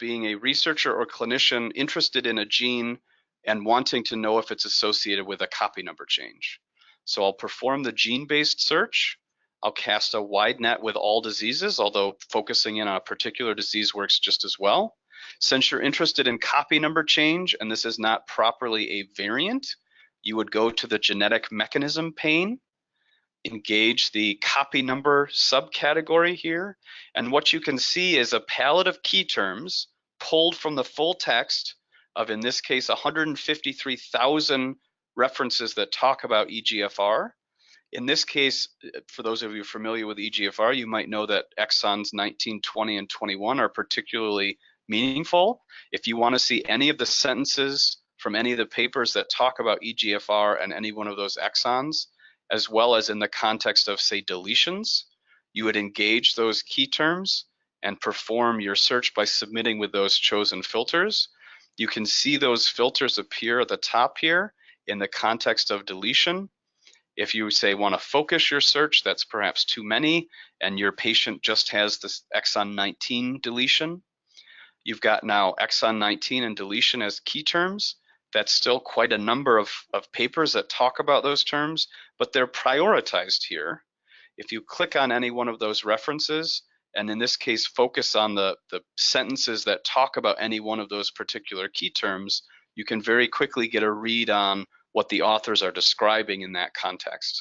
being a researcher or clinician interested in a gene and wanting to know if it's associated with a copy number change. So I'll perform the gene-based search. I'll cast a wide net with all diseases, although focusing in on a particular disease works just as well. Since you're interested in copy number change and this is not properly a variant, you would go to the genetic mechanism pane, engage the copy number subcategory here, and what you can see is a palette of key terms pulled from the full text of, in this case, 153,000 references that talk about EGFR. In this case, for those of you familiar with EGFR, you might know that exons 19, 20, and 21 are particularly meaningful. If you want to see any of the sentences from any of the papers that talk about EGFR and any one of those exons, as well as in the context of, say, deletions, you would engage those key terms and perform your search by submitting with those chosen filters. You can see those filters appear at the top here in the context of deletion. If you say want to focus your search, that's perhaps too many, and your patient just has this exon 19 deletion. You've got now exon 19 and deletion as key terms. That's still quite a number of papers that talk about those terms, but they're prioritized here. If you click on any one of those references, and in this case, focus on the sentences that talk about any one of those particular key terms, you can very quickly get a read on what the authors are describing in that context.